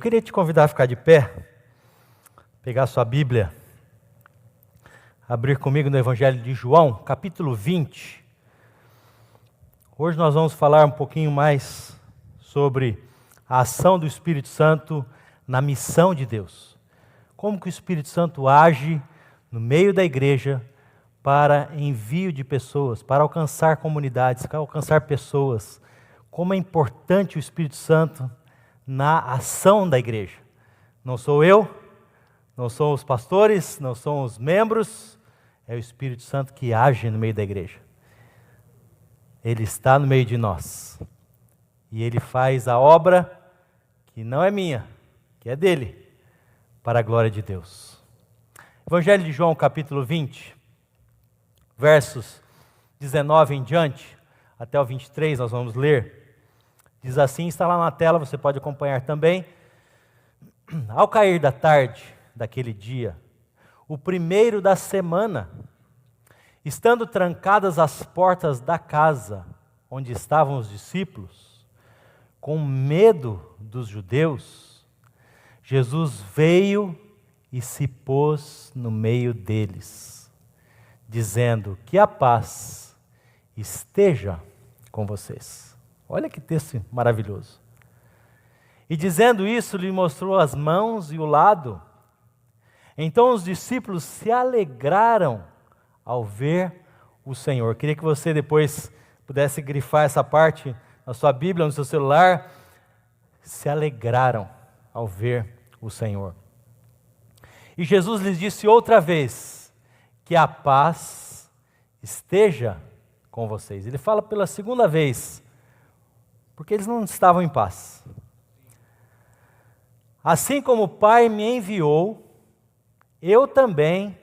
Eu queria te convidar a ficar de pé, pegar sua Bíblia, abrir comigo no Evangelho de João, capítulo 20. Hoje nós vamos falar um pouquinho mais sobre a ação do Espírito Santo na missão de Deus. Como que o Espírito Santo age no meio da igreja para envio de pessoas, para alcançar comunidades, para alcançar pessoas. Como é importante o Espírito Santo na ação da igreja. Não sou eu, não são os pastores, não são os membros, é o Espírito Santo que age no meio da igreja. Ele está no meio de nós. E ele faz a obra que não é minha, que é dele, para a glória de Deus. Evangelho de João, capítulo 20, versos 19 em diante, até o 23 nós vamos ler. Diz assim, está lá na tela, você pode acompanhar também. Ao cair da tarde daquele dia, o primeiro da semana, estando trancadas as portas da casa onde estavam os discípulos, com medo dos judeus, Jesus veio e se pôs no meio deles, dizendo que a paz esteja com vocês. Olha que texto maravilhoso. E dizendo isso, lhe mostrou as mãos e o lado. Então os discípulos se alegraram ao ver o Senhor. Queria que você depois pudesse grifar essa parte na sua Bíblia, no seu celular. Se alegraram ao ver o Senhor. E Jesus lhes disse outra vez, que a paz esteja com vocês. Ele fala pela segunda vez, porque eles não estavam em paz. Assim como o Pai me enviou, eu também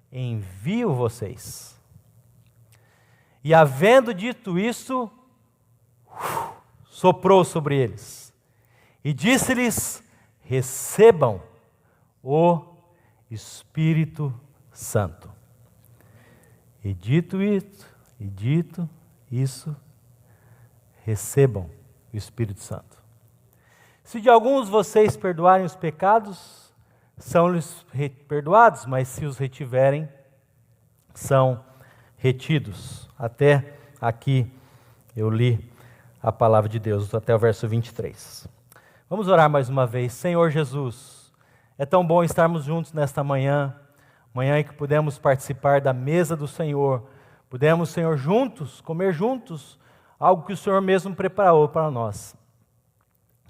envio vocês. E havendo dito isso, soprou sobre eles e disse-lhes: recebam o Espírito Santo. E dito isso, recebam o Espírito Santo. Se de alguns vocês perdoarem os pecados, são-lhes perdoados, mas se os retiverem, são retidos. Até aqui eu li a palavra de Deus, até o verso 23. Vamos orar mais uma vez. Senhor Jesus, é tão bom estarmos juntos nesta manhã em que pudemos participar da mesa do Senhor, pudemos, Senhor, juntos, comer juntos, algo que o Senhor mesmo preparou para nós.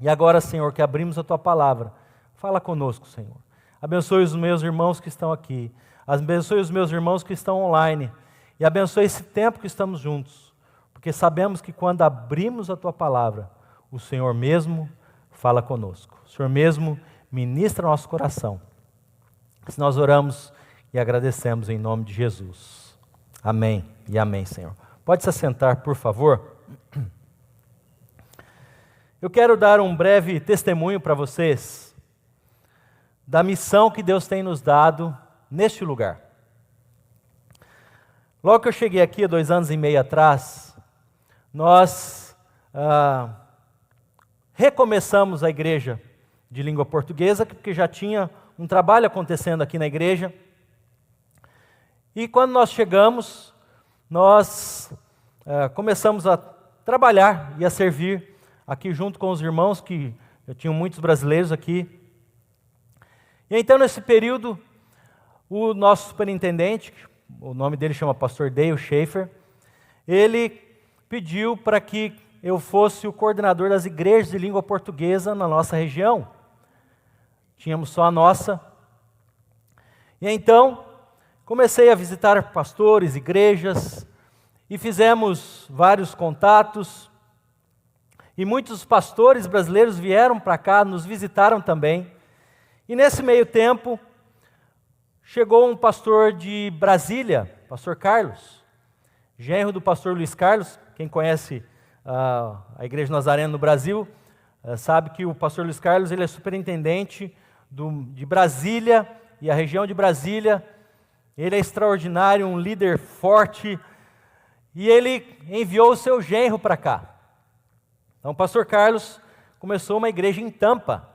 E agora, Senhor, que abrimos a Tua palavra, fala conosco, Senhor. Abençoe os meus irmãos que estão aqui, abençoe os meus irmãos que estão online, e abençoe esse tempo que estamos juntos, porque sabemos que quando abrimos a Tua palavra, o Senhor mesmo fala conosco. O Senhor mesmo ministra nosso coração. Se nós oramos e agradecemos em nome de Jesus. Amém e amém, Senhor. Pode se assentar, por favor. Eu quero dar um breve testemunho para vocês da missão que Deus tem nos dado neste lugar. Logo que eu cheguei aqui, há 2 anos e meio atrás, nós recomeçamos a igreja de língua portuguesa, porque já tinha um trabalho acontecendo aqui na igreja. E quando nós chegamos, nós começamos a trabalhar e a servir aqui junto com os irmãos, que eu tinha muitos brasileiros aqui. E então, nesse período, o nosso superintendente, o nome dele chama Pastor Dale Schaefer, ele pediu para que eu fosse o coordenador das igrejas de língua portuguesa na nossa região. Tínhamos só a nossa. E então, comecei a visitar pastores, igrejas, e fizemos vários contatos. E muitos pastores brasileiros vieram para cá, nos visitaram também. E nesse meio tempo, chegou um pastor de Brasília, pastor Carlos, genro do pastor Luiz Carlos. Quem conhece a Igreja Nazarena no Brasil, sabe que o pastor Luiz Carlos ele é superintendente de Brasília, e a região de Brasília. Ele é extraordinário, um líder forte, e ele enviou o seu genro para cá. Então o pastor Carlos começou uma igreja em Tampa,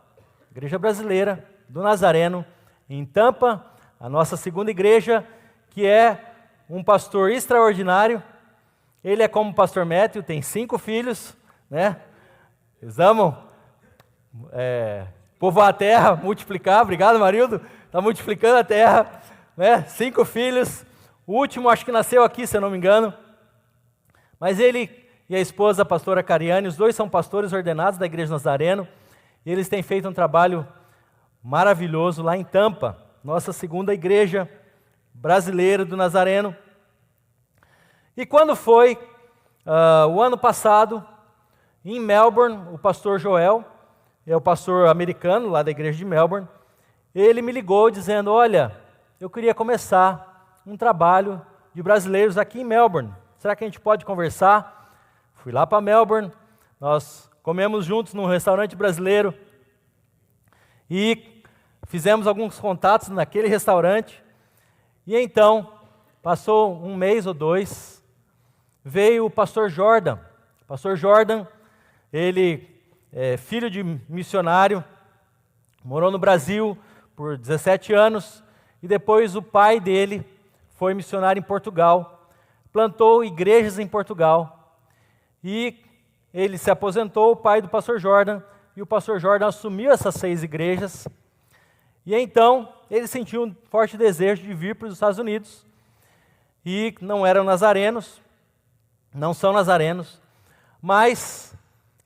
Igreja Brasileira do Nazareno, em Tampa, a nossa segunda igreja, que é um pastor extraordinário. Ele é como o pastor Métio, tem 5 filhos, né? Eles amam povoar a terra, multiplicar. Obrigado, Marildo. Está multiplicando a terra, né? 5 filhos. O último acho que nasceu aqui, se eu não me engano. Mas ele e a esposa, a pastora Cariane, os dois são pastores ordenados da Igreja Nazareno. E eles têm feito um trabalho maravilhoso lá em Tampa, nossa segunda igreja brasileira do Nazareno. E quando foi o ano passado, em Melbourne, o pastor Joel, é o pastor americano lá da igreja de Melbourne, ele me ligou dizendo: olha, eu queria começar um trabalho de brasileiros aqui em Melbourne. Será que a gente pode conversar? Fui lá para Melbourne, nós comemos juntos num restaurante brasileiro e fizemos alguns contatos naquele restaurante. E então, passou 1 mês ou 2, veio o pastor Jordan. Pastor Jordan, ele é filho de missionário, morou no Brasil por 17 anos, e depois o pai dele foi missionário em Portugal, plantou igrejas em Portugal, e ele se aposentou, o pai do pastor Jordan, e o pastor Jordan assumiu essas 6 igrejas, e então ele sentiu um forte desejo de vir para os Estados Unidos, e não eram nazarenos, não são nazarenos, mas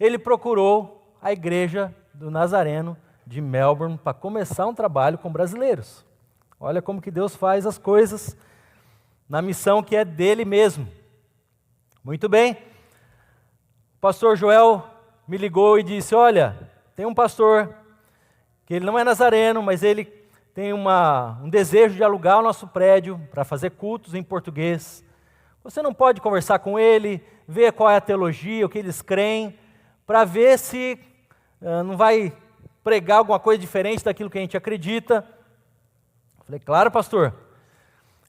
ele procurou a igreja do Nazareno de Melbourne para começar um trabalho com brasileiros. Olha como que Deus faz as coisas na missão que é dele mesmo. Muito bem, o pastor Joel me ligou e disse: olha, tem um pastor que ele não é nazareno, mas ele tem um desejo de alugar o nosso prédio para fazer cultos em português. Você não pode conversar com ele, ver qual é a teologia, o que eles creem, para ver se não vai pregar alguma coisa diferente daquilo que a gente acredita. Falei: claro, pastor.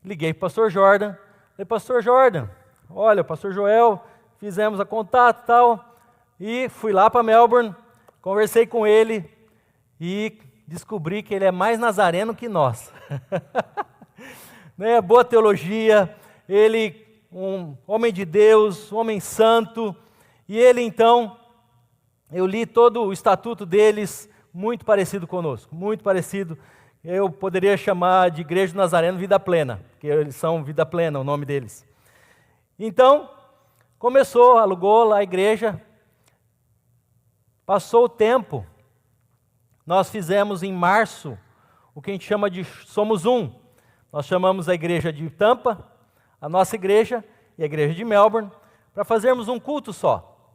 Liguei para o pastor Jordan. Falei: pastor Jordan, olha, o pastor Joel, fizemos a contato e tal, e fui lá para Melbourne, conversei com ele e descobri que ele é mais nazareno que nós. Né? Boa teologia, ele um homem de Deus, um homem santo, e ele então, eu li todo o estatuto deles, muito parecido conosco, muito parecido. Eu poderia chamar de Igreja do Nazareno Vida Plena, porque eles são Vida Plena, o nome deles. Então, começou, alugou lá a igreja, passou o tempo, nós fizemos em março o que a gente chama de Somos Um. Nós chamamos a igreja de Tampa, a nossa igreja e a igreja de Melbourne, para fazermos um culto só.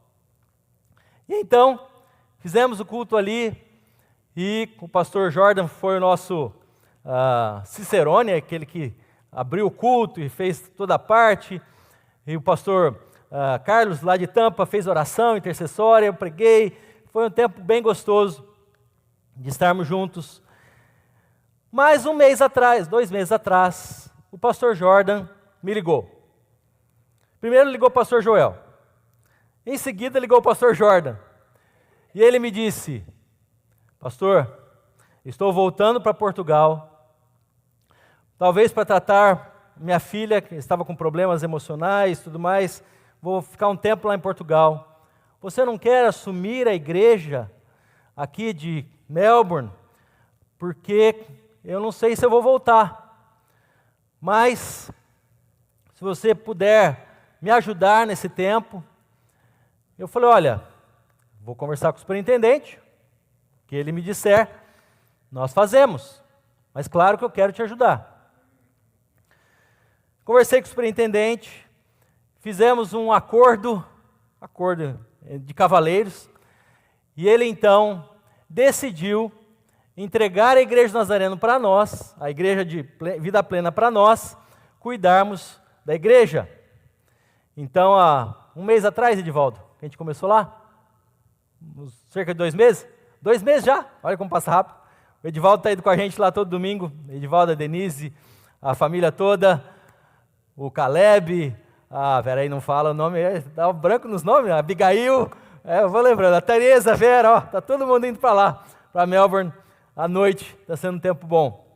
E então, fizemos o culto ali, e o pastor Jordan foi o nosso cicerone, aquele que abriu o culto e fez toda a parte, e o pastor Carlos, lá de Tampa, fez oração intercessória, eu preguei, foi um tempo bem gostoso de estarmos juntos. Mas 1 mês atrás, 2 meses atrás, o pastor Jordan me ligou. Primeiro ligou o pastor Joel, em seguida ligou o pastor Jordan, e ele me disse: pastor, estou voltando para Portugal, talvez para tratar minha filha, que estava com problemas emocionais e tudo mais, vou ficar um tempo lá em Portugal. Você não quer assumir a igreja aqui de Melbourne? Porque eu não sei se eu vou voltar, mas se você puder me ajudar nesse tempo. Eu falei: olha, vou conversar com o superintendente, que ele me disser, nós fazemos, mas claro que eu quero te ajudar. Conversei com o superintendente, fizemos um acordo de cavaleiros, e ele então decidiu entregar a igreja do Nazareno para nós, a igreja de Vida Plena para nós, cuidarmos da igreja. Então, há 1 mês atrás, Edivaldo, que a gente começou lá, cerca de 2 meses, 2 meses já, olha como passa rápido. O Edivaldo está indo com a gente lá todo domingo, Edivaldo, a Denise, a família toda, o Caleb, a Vera aí não fala o nome, dá um branco nos nomes, a Abigail, eu vou lembrando, a Tereza, a Vera, ó, está todo mundo indo para lá. para Melbourne à noite, está sendo um tempo bom.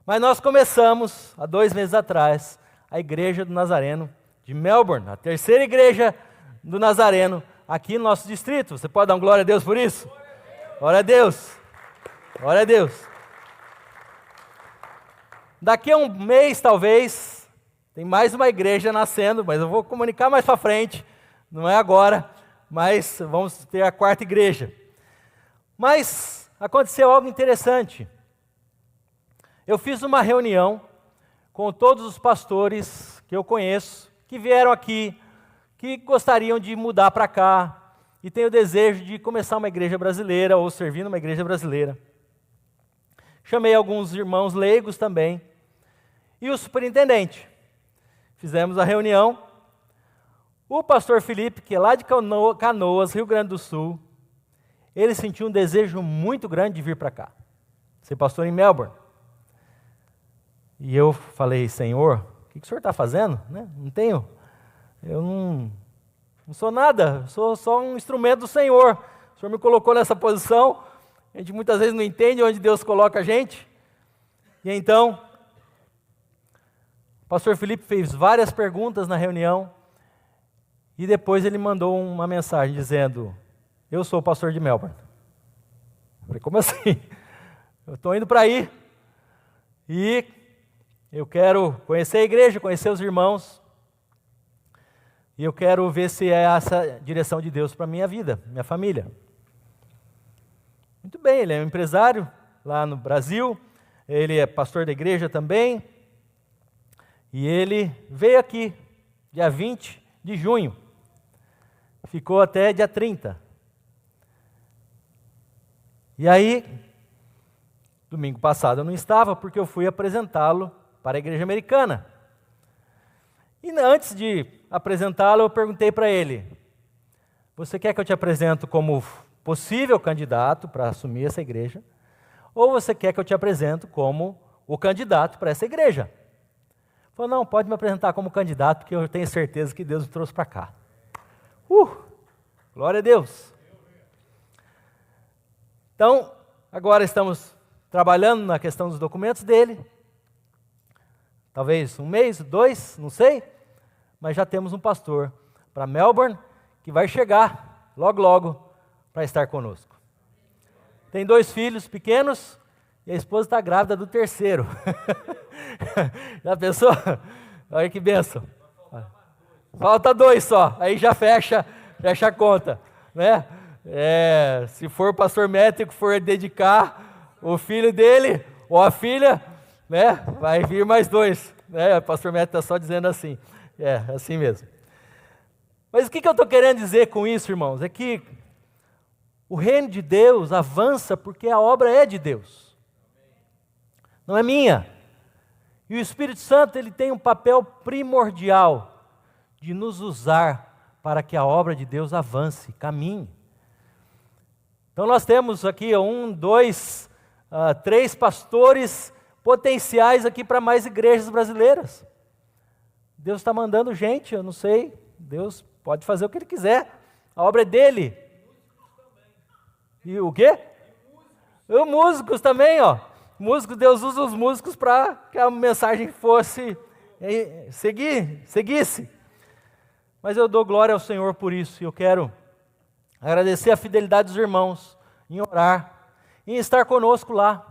Mas nós começamos, há 2 meses atrás, a Igreja do Nazareno de Melbourne, a terceira igreja do Nazareno aqui no nosso distrito. Você pode dar um glória a Deus por isso? Glória a Deus! Glória a Deus! Daqui a um mês, talvez, tem mais uma igreja nascendo, mas eu vou comunicar mais para frente, não é agora, mas vamos ter a 4ª igreja. Mas aconteceu algo interessante. Eu fiz uma reunião com todos os pastores que eu conheço, que vieram aqui, que gostariam de mudar para cá, e têm o desejo de começar uma igreja brasileira, ou servir numa igreja brasileira. Chamei alguns irmãos leigos também, e o superintendente. Fizemos a reunião. O pastor Felipe, que é lá de Canoas, Rio Grande do Sul, ele sentiu um desejo muito grande de vir para cá, ser pastor em Melbourne. E eu falei, Senhor, o que o senhor está fazendo? Eu não sou nada, sou só um instrumento do Senhor. O Senhor me colocou nessa posição, a gente muitas vezes não entende onde Deus coloca a gente. E então, o pastor Felipe fez várias perguntas na reunião, e depois ele mandou uma mensagem dizendo, eu sou o pastor de Melbourne. Eu falei, como assim? Eu estou indo para aí, e eu quero conhecer a igreja, conhecer os irmãos, e eu quero ver se é essa direção de Deus para a minha vida, minha família. Muito bem, ele é um empresário lá no Brasil, ele é pastor da igreja também, e ele veio aqui, dia 20 de junho, ficou até dia 30. E aí, domingo passado eu não estava, porque eu fui apresentá-lo para a igreja americana. E antes de apresentá-lo, eu perguntei para ele, você quer que eu te apresente como possível candidato para assumir essa igreja, ou você quer que eu te apresente como o candidato para essa igreja? Ele falou, não, pode me apresentar como candidato, porque eu tenho certeza que Deus me trouxe para cá. Glória a Deus! Então, agora estamos trabalhando na questão dos documentos dele, talvez 1 mês, 2, não sei, mas já temos um pastor para Melbourne, que vai chegar logo, logo, para estar conosco. Tem 2 filhos pequenos, e a esposa está grávida do 3º. Já pensou? Olha que bênção. Falta 2 só, aí já fecha a conta, né? Se for o pastor métrico, for dedicar o filho dele, ou a filha, né? Vai vir mais 2, né? O pastor métrico está só dizendo assim, assim mesmo. Mas o que eu estou querendo dizer com isso, irmãos? É que o reino de Deus avança porque a obra é de Deus, não é minha. E o Espírito Santo, ele tem um papel primordial de nos usar para que a obra de Deus avance, caminhe. Então nós temos aqui 1, 2, 3 pastores potenciais aqui para mais igrejas brasileiras. Deus está mandando gente, eu não sei, Deus pode fazer o que Ele quiser, a obra é dele. E o quê? E músicos também, ó. Músicos, Deus usa os músicos para que a mensagem seguisse. Mas eu dou glória ao Senhor por isso, e eu quero agradecer a fidelidade dos irmãos em orar, em estar conosco lá.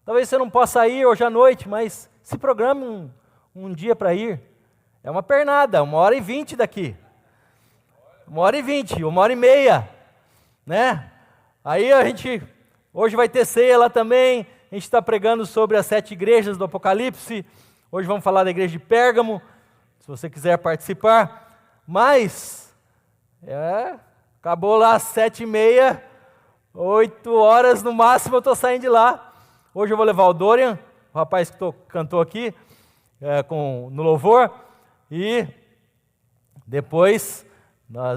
Talvez você não possa ir hoje à noite, mas se programe um dia para ir. É uma pernada, 1h20 daqui. 1h20, 1h30, né? Aí hoje vai ter ceia lá também, a gente está pregando sobre as 7 igrejas do Apocalipse, hoje vamos falar da igreja de Pérgamo, se você quiser participar, mas, acabou lá às 7h30, 8 horas no máximo eu estou saindo de lá. Hoje eu vou levar o Dorian, o rapaz que cantou aqui, no louvor, e depois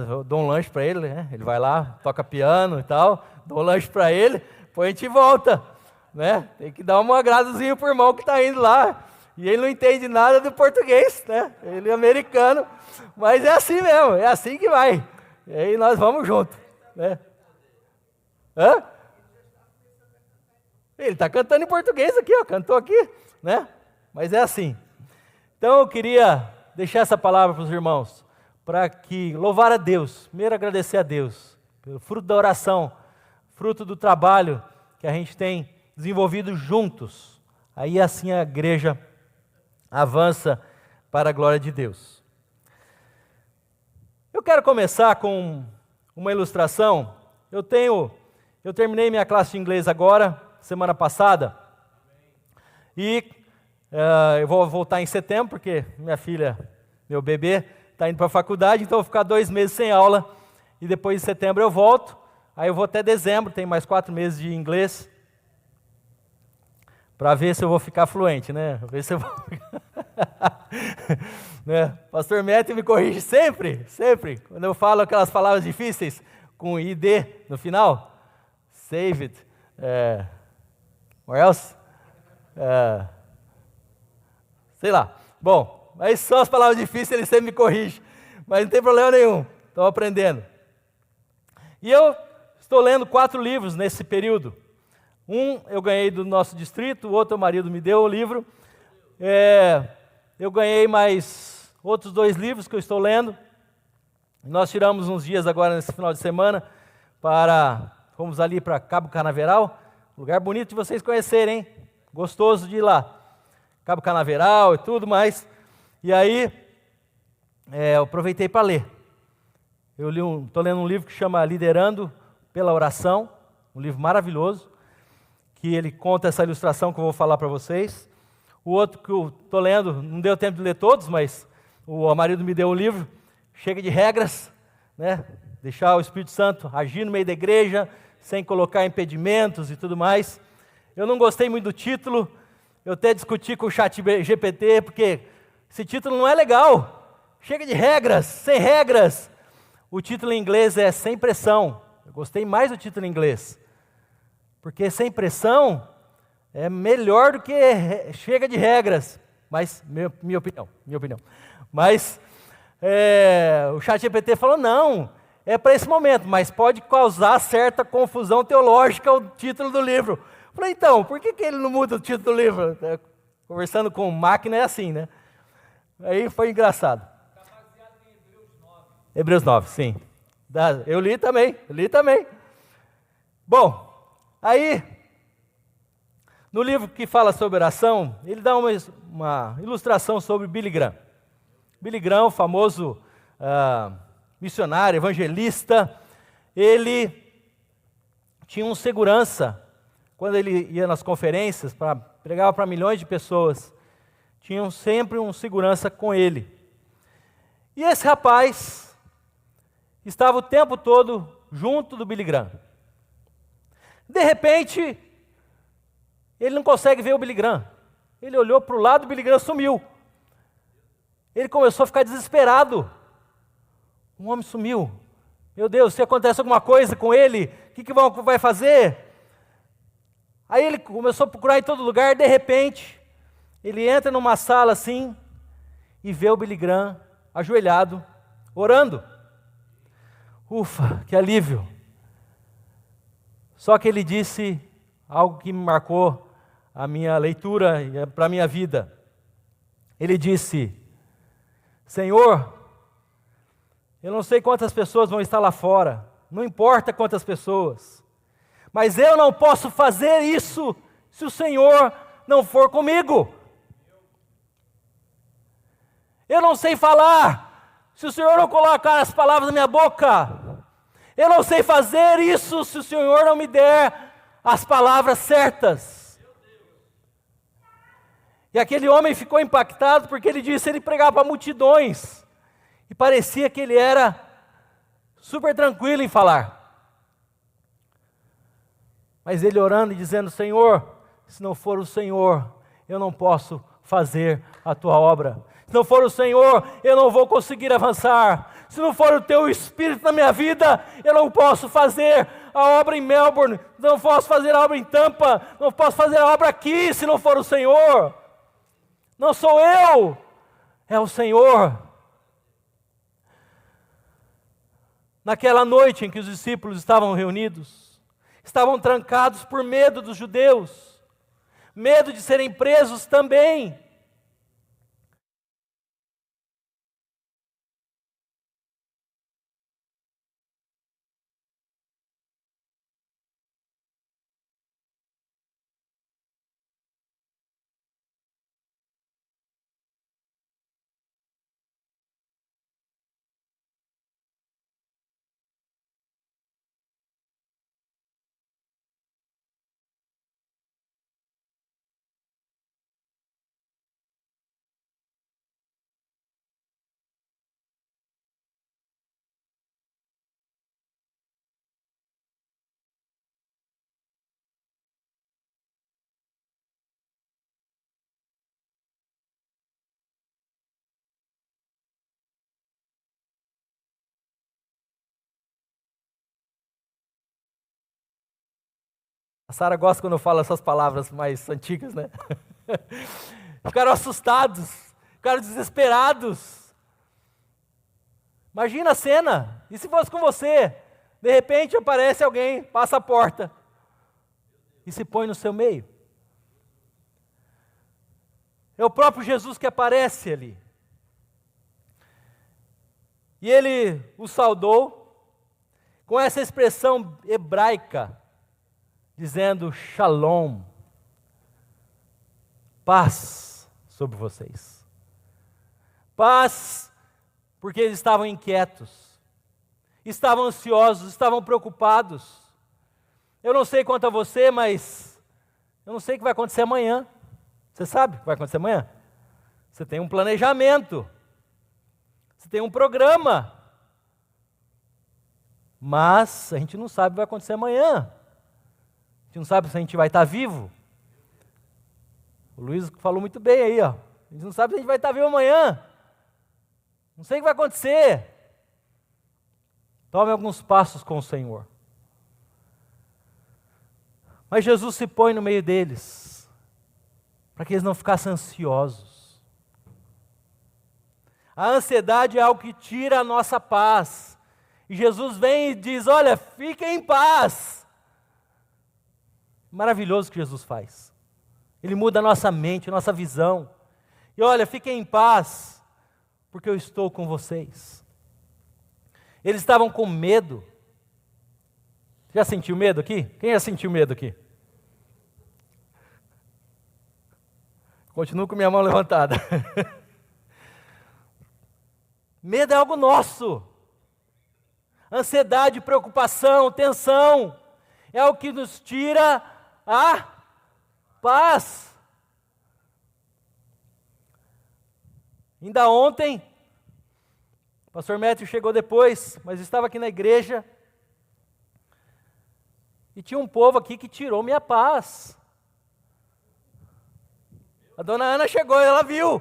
eu dou um lanche para ele, né? Ele vai lá, toca piano e tal, dou um lanche para ele, depois a gente volta, né? Tem que dar um agradozinho pro irmão que está indo lá, e ele não entende nada do português, né? Ele é americano, mas é assim mesmo, é assim que vai, e aí nós vamos junto, né? Ele está cantando em português aqui, ó, cantou aqui, né? Mas é assim. Então eu queria deixar essa palavra para os irmãos, para que louvar a Deus, primeiro agradecer a Deus, pelo fruto da oração, fruto do trabalho que a gente tem desenvolvido juntos. Aí assim a igreja avança para a glória de Deus. Eu quero começar com uma ilustração. Eu terminei minha classe de inglês agora, semana passada, e eu vou voltar em setembro, porque minha filha, meu bebê, está indo para a faculdade, então eu vou ficar 2 meses sem aula, e depois de setembro eu volto, aí eu vou até dezembro, tem mais 4 meses de inglês, para ver se eu vou ficar fluente, né? Ver se eu vou... né? Pastor Médio me corrige sempre, quando eu falo aquelas palavras difíceis, com ID no final, save it, or else, sei lá. Bom, mas são as palavras difíceis, ele sempre me corrige, mas não tem problema nenhum, estou aprendendo. E eu estou lendo 4 livros nesse período. Um eu ganhei do nosso distrito, o outro o marido me deu o livro. Eu ganhei mais outros 2 livros que eu estou lendo. Nós tiramos uns dias agora nesse final de semana fomos ali para Cabo Canaveral, lugar bonito de vocês conhecerem, hein? Gostoso de ir lá. Cabo Canaveral e tudo mais. E aí, eu aproveitei para ler. Estou lendo um livro que chama Liderando pela Oração, um livro maravilhoso, que ele conta essa ilustração que eu vou falar para vocês. O outro que eu estou lendo, não deu tempo de ler todos, mas o marido me deu um livro, Chega de Regras, né? Deixar o Espírito Santo agir no meio da igreja, sem colocar impedimentos e tudo mais. Eu não gostei muito do título, eu até discuti com o ChatGPT, porque esse título não é legal. Chega de regras, sem regras. O título em inglês é Sem Pressão. Eu gostei mais do título em inglês, porque sem pressão é melhor do que chega de regras. Mas, minha opinião. Mas o ChatGPT falou, não, é para esse momento, mas pode causar certa confusão teológica o título do livro. Falei, então, por que ele não muda o título do livro? Conversando com máquina é assim, né? Aí foi engraçado. Está baseado em Hebreus 9. Hebreus 9, sim. Eu li também. Bom, aí, no livro que fala sobre oração, ele dá uma ilustração sobre Billy Graham. Billy Graham, o famoso missionário, evangelista, ele tinha um segurança, quando ele ia nas conferências, pregava para milhões de pessoas, tinham sempre um segurança com ele. E esse rapaz estava o tempo todo junto do Billy Graham. De repente, ele não consegue ver o Billy Graham. Ele olhou para o lado, o Billy Graham sumiu. Ele começou a ficar desesperado. Um homem sumiu. Meu Deus, se acontece alguma coisa com ele, o que vai fazer? Aí ele começou a procurar em todo lugar, de repente, ele entra numa sala assim, e vê o Billy Graham ajoelhado, orando. Ufa, que alívio. Só que ele disse algo que me marcou a minha leitura para a minha vida. Ele disse, Senhor, eu não sei quantas pessoas vão estar lá fora, não importa quantas pessoas, mas eu não posso fazer isso se o Senhor não for comigo. Eu não sei falar se o Senhor não colocar as palavras na minha boca. Eu não sei fazer isso se o Senhor não me der as palavras certas. E aquele homem ficou impactado porque ele disse, ele pregava para multidões. E parecia que ele era super tranquilo em falar. Mas ele orando e dizendo, Senhor, se não for o Senhor, eu não posso fazer a tua obra. Se não for o Senhor, eu não vou conseguir avançar. Se não for o teu Espírito na minha vida, eu não posso fazer a obra em Melbourne, não posso fazer a obra em Tampa, não posso fazer a obra aqui se não for o Senhor. Não sou eu, é o Senhor. Naquela noite em que os discípulos estavam reunidos, estavam trancados por medo dos judeus, medo de serem presos também. A Sara gosta quando eu falo essas palavras mais antigas, né? Ficaram assustados, ficaram desesperados. Imagina a cena, e se fosse com você? De repente aparece alguém, passa a porta e se põe no seu meio. É o próprio Jesus que aparece ali. E ele o saudou com essa expressão hebraica, dizendo Shalom, paz sobre vocês. Paz, porque eles estavam inquietos, estavam ansiosos, estavam preocupados. Eu não sei quanto a você, mas eu não sei o que vai acontecer amanhã. Você sabe o que vai acontecer amanhã? Você tem um planejamento, você tem um programa, mas a gente não sabe o que vai acontecer amanhã. A gente não sabe se a gente vai estar vivo. O Luiz falou muito bem aí, ó. A gente não sabe se a gente vai estar vivo amanhã. Não sei o que vai acontecer. Tome alguns passos com o Senhor. Mas Jesus se põe no meio deles, para que eles não ficassem ansiosos. A ansiedade é algo que tira a nossa paz. E Jesus vem e diz, olha, fiquem em paz. Maravilhoso o que Jesus faz. Ele muda a nossa mente, a nossa visão. E olha, fiquem em paz, porque eu estou com vocês. Eles estavam com medo. Já sentiu medo aqui? Quem já sentiu medo aqui? Continuo com minha mão levantada. Medo é algo nosso. Ansiedade, preocupação, tensão, é o que nos tira a paz. Ainda ontem, o pastor Métrio chegou depois, mas estava aqui na igreja, e tinha um povo aqui que tirou minha paz. A dona Ana chegou e ela viu.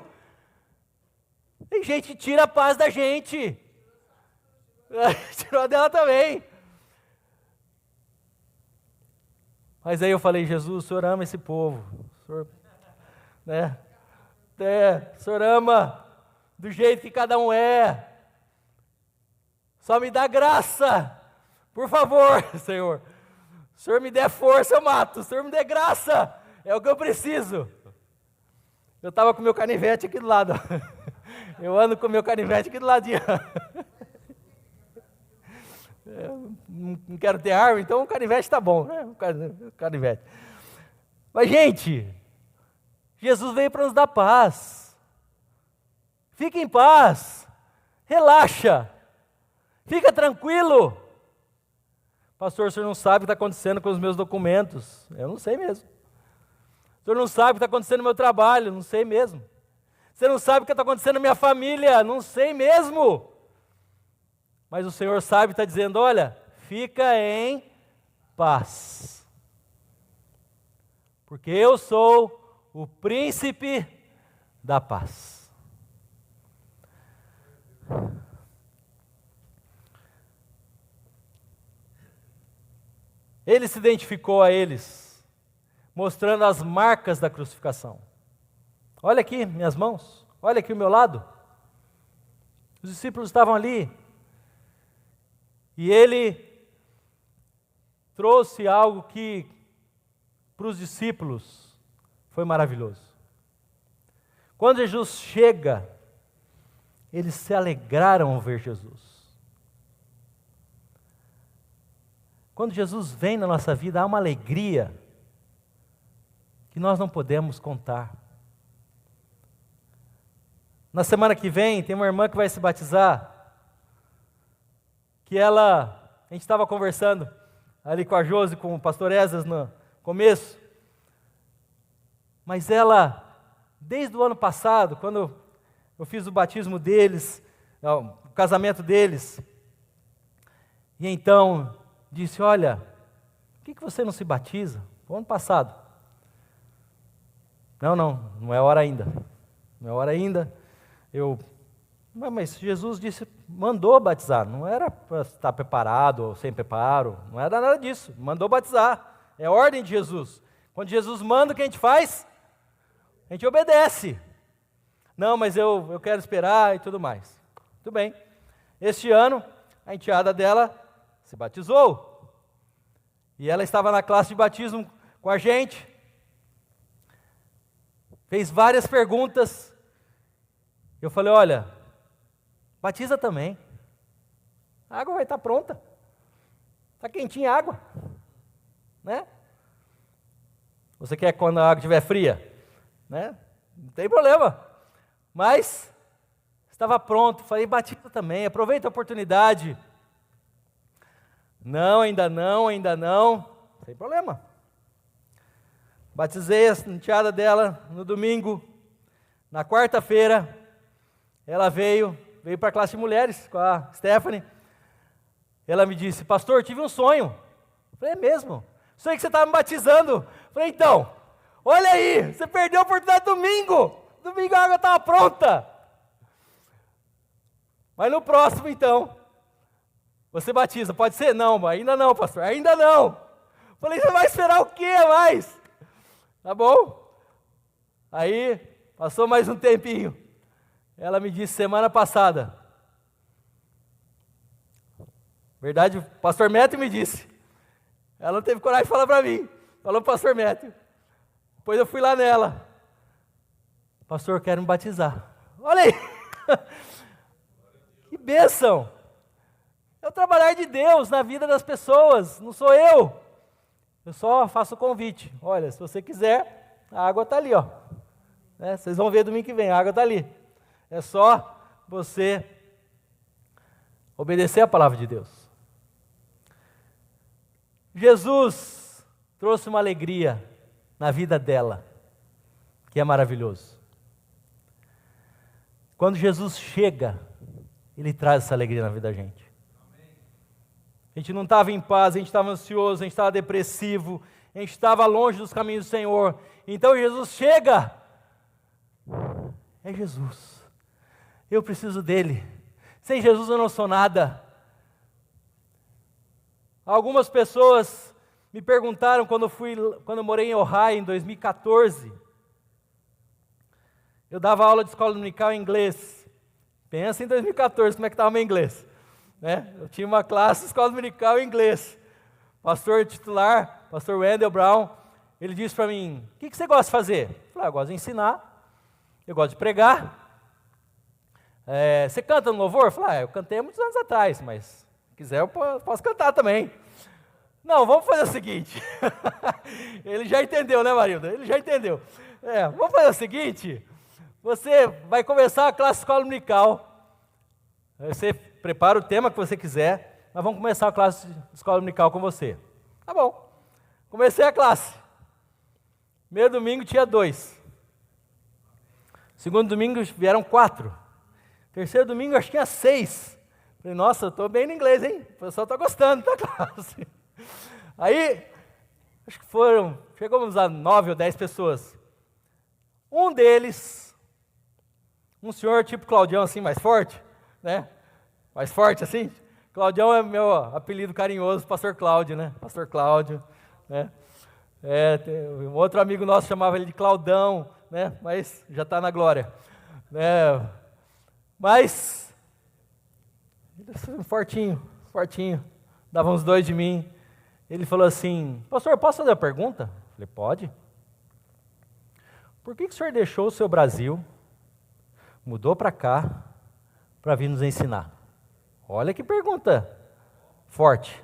Tem gente que tira a paz da gente. Tirou a dela também. Mas aí eu falei, Jesus, o Senhor ama esse povo. O Senhor, né? O Senhor ama do jeito que cada um é. Só me dá graça. Por favor, Senhor. O Senhor me der força, eu mato. O Senhor me dê graça. É o que eu preciso. Eu estava com o meu canivete aqui do lado. Eu ando com o meu canivete aqui do ladinho. Não quero ter arma, então o canivete está bom, né? O canivete. Mas, gente, Jesus veio para nos dar paz. Fique em paz. Relaxa. Fica tranquilo. Pastor, o senhor não sabe o que está acontecendo com os meus documentos. Eu não sei mesmo. O senhor não sabe o que está acontecendo no meu trabalho. Não sei mesmo. Você não sabe o que está acontecendo na minha família. Não sei mesmo. Mas o Senhor sabe e está dizendo, olha, fica em paz. Porque eu sou o príncipe da paz. Ele se identificou a eles, mostrando as marcas da crucificação. Olha aqui minhas mãos, olha aqui o meu lado. Os discípulos estavam ali. E ele trouxe algo que, para os discípulos, foi maravilhoso. Quando Jesus chega, eles se alegraram ao ver Jesus. Quando Jesus vem na nossa vida, há uma alegria que nós não podemos contar. Na semana que vem, tem uma irmã que vai se batizar, que a gente estava conversando ali com a Josi, com o pastor Ezas no começo, mas ela, desde o ano passado, quando eu fiz o batismo deles, o casamento deles, e então disse, olha, por que você não se batiza? O ano passado. Não é hora ainda. Não é hora ainda. Mas Jesus disse, mandou batizar, não era para estar preparado ou sem preparo, não era nada disso, mandou batizar, é ordem de Jesus. Quando Jesus manda, o que a gente faz? A gente obedece. Não, mas eu quero esperar e tudo mais. Tudo bem. Este ano, a enteada dela se batizou, e ela estava na classe de batismo com a gente, fez várias perguntas. Eu falei, olha, batiza também, a água vai estar pronta, está quentinha a água, né? Você quer quando a água estiver fria, né? Não tem problema, mas estava pronto. Falei, batiza também, aproveita a oportunidade. Não, ainda não, sem problema. Batizei a enteada dela no domingo. Na quarta-feira, ela veio para a classe de mulheres com a Stephanie. Ela me disse, pastor, tive um sonho. Falei, é mesmo? Sonhei que você estava me batizando. Falei, então, olha aí, você perdeu a oportunidade domingo. Domingo a água estava pronta. Mas no próximo, então, você batiza. Pode ser? Não, ainda não, pastor, ainda não. Falei, você vai esperar o quê mais? Tá bom? Aí, passou mais um tempinho. Ela me disse semana passada. Verdade, o pastor Métio me disse. Ela não teve coragem de falar para mim. Falou para o pastor Métio. Depois eu fui lá nela. Pastor, quero me batizar. Olha aí. Que bênção. É o trabalhar de Deus na vida das pessoas, não sou eu. Eu só faço o convite. Olha, se você quiser, a água está ali, ó. Né? Vocês vão ver domingo que vem, a água está ali. É só você obedecer a palavra de Deus. Jesus trouxe uma alegria na vida dela, que é maravilhoso. Quando Jesus chega, Ele traz essa alegria na vida da gente. A gente não estava em paz, a gente estava ansioso, a gente estava depressivo, a gente estava longe dos caminhos do Senhor. Então Jesus chega. É Jesus. Eu preciso dele. Sem Jesus eu não sou nada. Algumas pessoas me perguntaram quando eu morei em Ohio em 2014. Eu dava aula de escola dominical em inglês. Pensa em 2014 como é que estava o meu inglês. Né? Eu tinha uma classe de escola dominical em inglês. Pastor titular, pastor Wendell Brown, ele disse para mim, o que você gosta de fazer? Eu falei, eu gosto de ensinar, eu gosto de pregar. Você canta no louvor? Eu falei, eu cantei há muitos anos atrás, mas se quiser eu posso cantar também. Não, vamos fazer o seguinte. Ele já entendeu, né, Marilda? Ele já entendeu. Vamos fazer o seguinte, você vai começar a classe de escola dominical, você prepara o tema que você quiser, nós vamos começar a classe de escola dominical com você. Tá bom. Comecei a classe. Primeiro domingo tinha 2. Segundo domingo vieram 4. Terceiro domingo acho que tinha 6. Falei, nossa, eu estou bem no inglês, hein? O pessoal está gostando da classe. Aí, acho que chegamos a 9 ou 10 pessoas. Um deles, um senhor tipo Claudião assim, mais forte, né? Mais forte assim. Claudião é meu apelido carinhoso, pastor Cláudio, né? Pastor Cláudio, né? Um outro amigo nosso chamava ele de Claudão, né? Mas já está na glória, né? Mas fortinho, dava uns 2 de mim. Ele falou assim: pastor, posso fazer uma pergunta? Eu falei: pode. Por que o senhor deixou o seu Brasil, mudou para cá, para vir nos ensinar? Olha que pergunta forte.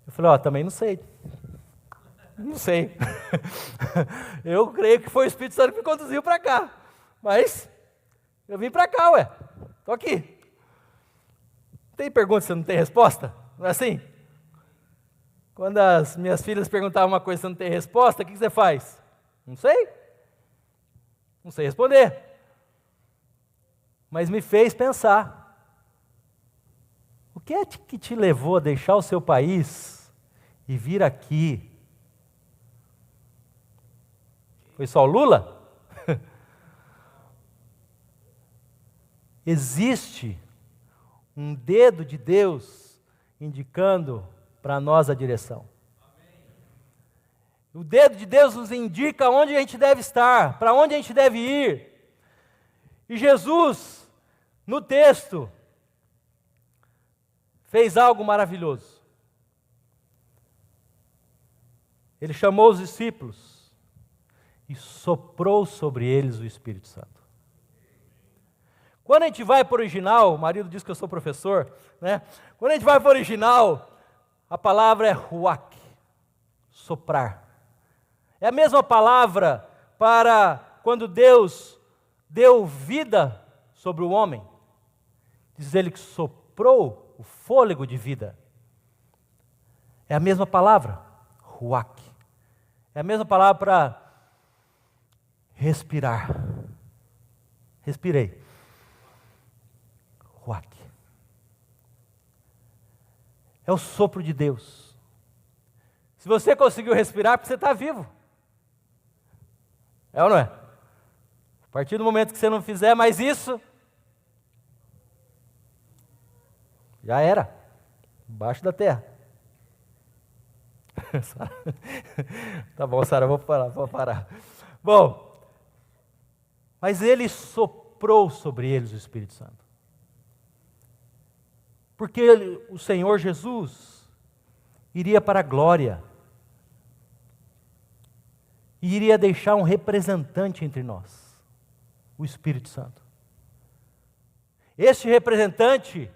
Eu falei: também não sei. Não sei. Eu creio que foi o Espírito Santo que me conduziu para cá. Mas eu vim para cá, ué. Estou aqui. Tem pergunta, você não tem resposta? Não é assim? Quando as minhas filhas perguntavam uma coisa e você não tem resposta, o que você faz? Não sei. Não sei responder. Mas me fez pensar. O que é que te levou a deixar o seu país e vir aqui? Foi só o Lula? Existe um dedo de Deus indicando para nós a direção. O dedo de Deus nos indica onde a gente deve estar, para onde a gente deve ir. E Jesus, no texto, fez algo maravilhoso. Ele chamou os discípulos e soprou sobre eles o Espírito Santo. Quando a gente vai para o original, o marido diz que eu sou professor, né? Quando a gente vai para o original, a palavra é ruach, soprar. É a mesma palavra para quando Deus deu vida sobre o homem. Diz ele que soprou o fôlego de vida. É a mesma palavra, ruach. É a mesma palavra para respirar. Respirei. Ruach. É o sopro de Deus. Se você conseguiu respirar, é porque você está vivo. É ou não é? A partir do momento que você não fizer mais isso, já era. Embaixo da terra. Tá bom, Sara, vou parar. Bom, mas ele soprou sobre eles o Espírito Santo. Porque o Senhor Jesus iria para a glória. E iria deixar um representante entre nós, o Espírito Santo. Este representante,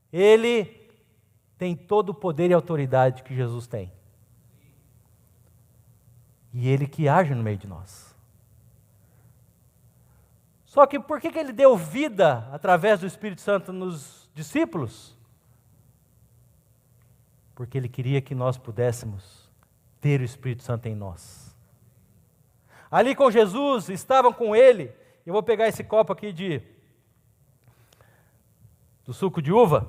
ele tem todo o poder e autoridade que Jesus tem. E ele que age no meio de nós. Só que por que ele deu vida através do Espírito Santo nos discípulos? Porque ele queria que nós pudéssemos ter o Espírito Santo em nós. Ali com Jesus, estavam com ele. Eu vou pegar esse copo aqui do suco de uva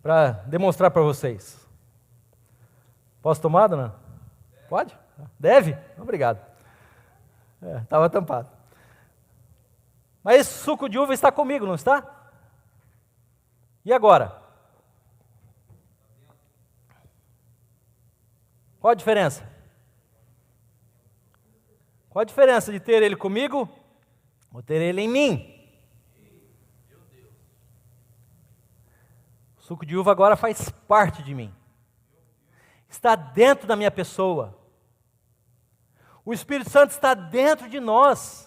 para demonstrar para vocês. Posso tomar, dona? Pode? Deve? Obrigado. Estava tampado. Mas esse suco de uva está comigo, não está? E agora? Qual a diferença? Qual a diferença de ter ele comigo ou ter ele em mim? O suco de uva agora faz parte de mim. Está dentro da minha pessoa. O Espírito Santo está dentro de nós.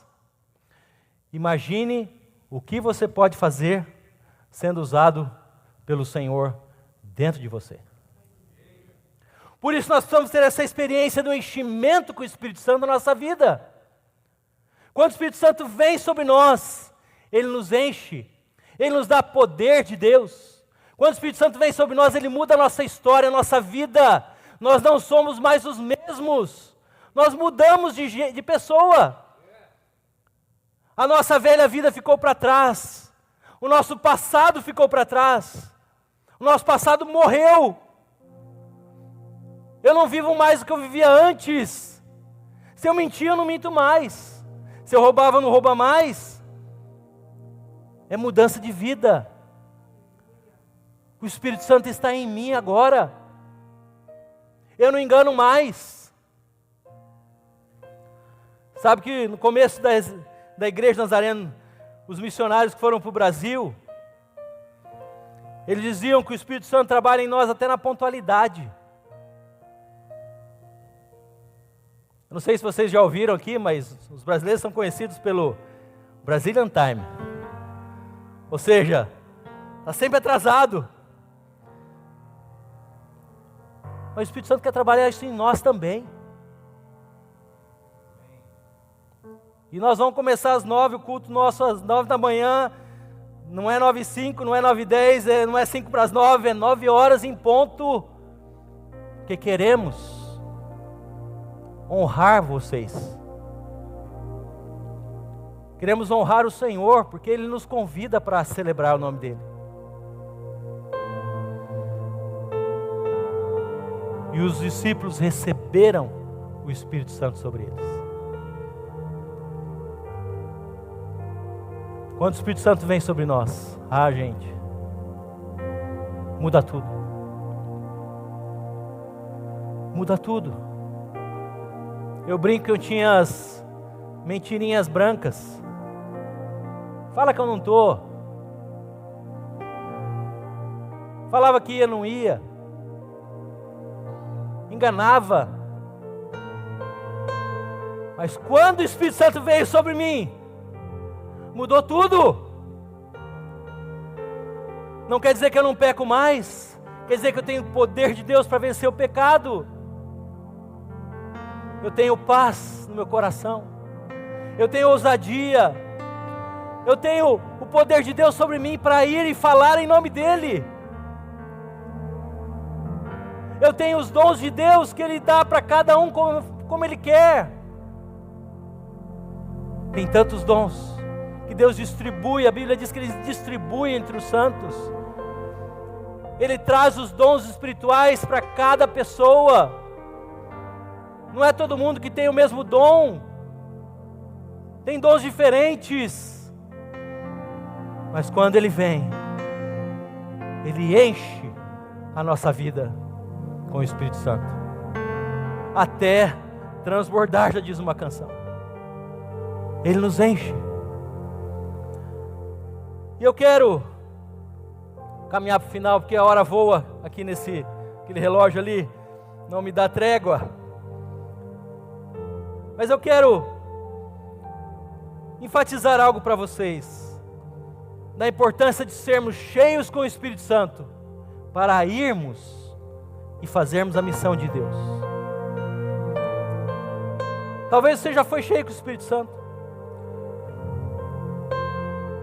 Imagine o que você pode fazer sendo usado pelo Senhor dentro de você. Por isso nós precisamos ter essa experiência do enchimento com o Espírito Santo na nossa vida. Quando o Espírito Santo vem sobre nós, ele nos enche, ele nos dá poder de Deus. Quando o Espírito Santo vem sobre nós, ele muda a nossa história, a nossa vida. Nós não somos mais os mesmos. Nós mudamos de pessoa. A nossa velha vida ficou para trás. O nosso passado ficou para trás. O nosso passado morreu. Eu não vivo mais o que eu vivia antes. Se eu mentia, eu não minto mais. Se eu roubava, eu não roubo mais. É mudança de vida. O Espírito Santo está em mim agora. Eu não engano mais. Sabe que no começo da igreja Nazareno, os missionários que foram para o Brasil, Eles diziam que o Espírito Santo trabalha em nós até na pontualidade. Eu não sei se vocês já ouviram aqui, mas os brasileiros são conhecidos pelo Brazilian Time. Ou seja, está sempre atrasado. Mas o Espírito Santo quer trabalhar isso em nós também. E nós vamos começar às 9, o culto nosso às 9 da manhã. Não é 9h05, não é 9h10, não é 5 para as 9, é 9 horas em ponto. Porque queremos honrar vocês. Queremos honrar o Senhor, porque Ele nos convida para celebrar o nome dEle. E os discípulos receberam o Espírito Santo sobre eles. Quando o Espírito Santo vem sobre nós, gente, muda tudo. Muda tudo. Eu brinco que eu tinha as mentirinhas brancas. Fala que eu não estou. Falava que ia, não ia. Enganava. Mas quando o Espírito Santo veio sobre mim, mudou tudo. Não quer dizer que eu não peco mais. Quer dizer que eu tenho o poder de Deus para vencer o pecado. Eu tenho paz no meu coração. Eu tenho ousadia. Eu tenho o poder de Deus sobre mim para ir e falar em nome dEle. Eu tenho os dons de Deus que Ele dá para cada um como Ele quer. Tem tantos dons que Deus distribui. A Bíblia diz que Ele distribui entre os santos. Ele traz os dons espirituais para cada pessoa. Não é todo mundo que tem o mesmo dom. Tem dons diferentes. Mas quando Ele vem, Ele enche a nossa vida com o Espírito Santo. Até transbordar, já diz uma canção. Ele nos enche. E eu quero caminhar para o final, porque a hora voa aqui aquele relógio ali, não me dá trégua. Mas eu quero enfatizar algo para vocês, da importância de sermos cheios com o Espírito Santo, para irmos e fazermos a missão de Deus. Talvez você já foi cheio com o Espírito Santo.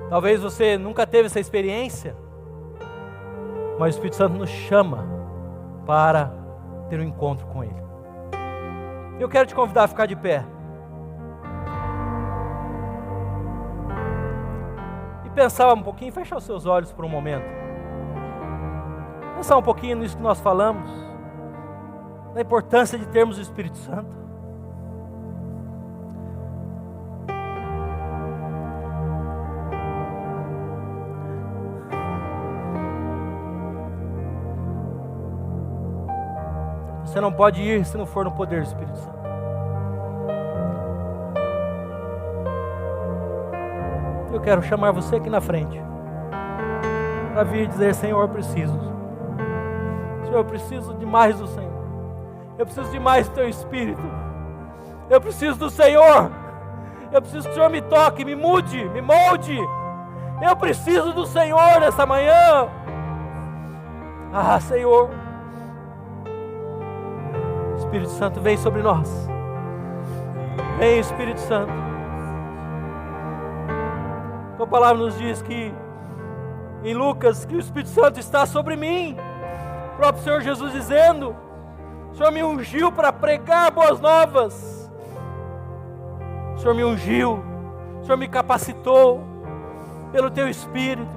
Talvez você nunca teve essa experiência, mas o Espírito Santo nos chama para ter um encontro com Ele. Eu quero te convidar a ficar de pé. E pensar um pouquinho, fechar os seus olhos por um momento. Pensar um pouquinho nisso que nós falamos, da importância de termos o Espírito Santo. Você não pode ir se não for no poder do Espírito Santo. Eu quero chamar você aqui na frente, para vir dizer: Senhor, eu preciso. Senhor, eu preciso de mais do Senhor. Eu preciso de mais do Teu Espírito. Eu preciso do Senhor. Eu preciso que o Senhor me toque, me mude, me molde. Eu preciso do Senhor nessa manhã. Senhor, Espírito Santo, vem sobre nós. Vem, Espírito Santo. Tua palavra nos diz que em Lucas, que o Espírito Santo está sobre mim. O próprio Senhor Jesus dizendo: o Senhor me ungiu para pregar boas novas. O Senhor me ungiu, o Senhor me capacitou pelo Teu Espírito.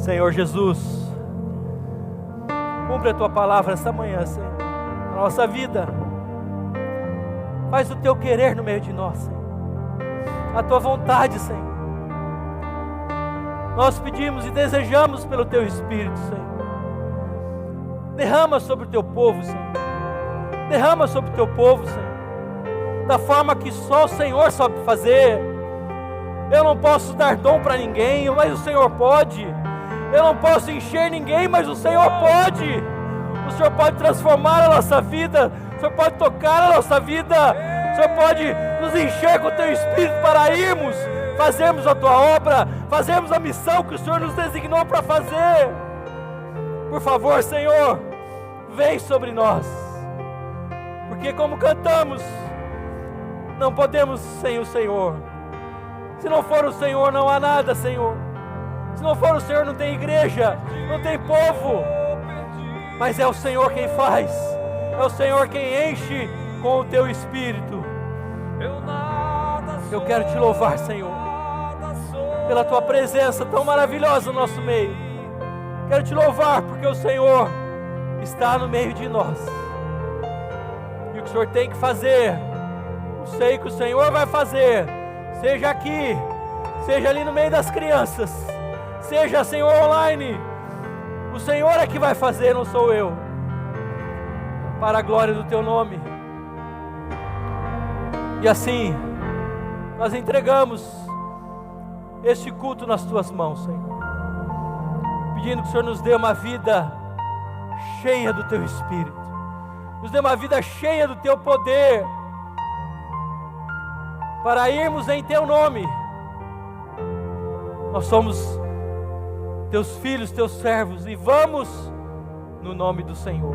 Senhor Jesus, cumpre a tua palavra esta manhã, Senhor, na nossa vida. Faz o teu querer no meio de nós, Senhor, a tua vontade, Senhor. Nós pedimos e desejamos pelo teu Espírito, Senhor. Derrama sobre o teu povo, Senhor. Derrama sobre o teu povo, Senhor, da forma que só o Senhor sabe fazer. Eu não posso dar dom para ninguém, mas o Senhor pode. Eu não posso encher ninguém, mas o Senhor pode. O Senhor pode transformar a nossa vida. O Senhor pode tocar a nossa vida. O Senhor pode nos encher com o teu Espírito para irmos, fazermos a tua obra, fazermos a missão que o Senhor nos designou para fazer. Por favor, Senhor, vem sobre nós, porque como cantamos, não podemos sem o Senhor. Se não for o Senhor, não há nada, Senhor. Se não for o Senhor, não tem igreja, não tem povo. Mas é o Senhor quem faz, é o Senhor quem enche com o teu Espírito. Eu quero te louvar, Senhor, pela tua presença tão maravilhosa no nosso meio. Quero te louvar porque o Senhor está no meio de nós. E o que o Senhor tem que fazer, eu sei que o Senhor vai fazer, seja aqui, seja ali no meio das crianças, seja, Senhor, online. O Senhor é que vai fazer, não sou eu. Para a glória do teu nome. E assim nós entregamos este culto nas tuas mãos, Senhor, pedindo que o Senhor nos dê uma vida cheia do teu Espírito, nos dê uma vida cheia do teu poder, para irmos em teu nome. Nós somos teus filhos, teus servos, e vamos no nome do Senhor.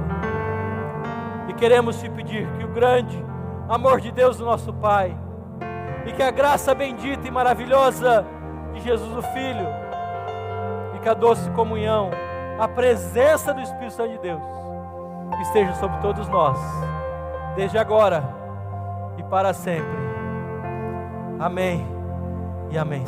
E queremos te pedir que o grande amor de Deus, o nosso Pai, e que a graça bendita e maravilhosa de Jesus o Filho, e que a doce comunhão, a presença do Espírito Santo de Deus, esteja sobre todos nós, desde agora e para sempre. Amém e amém.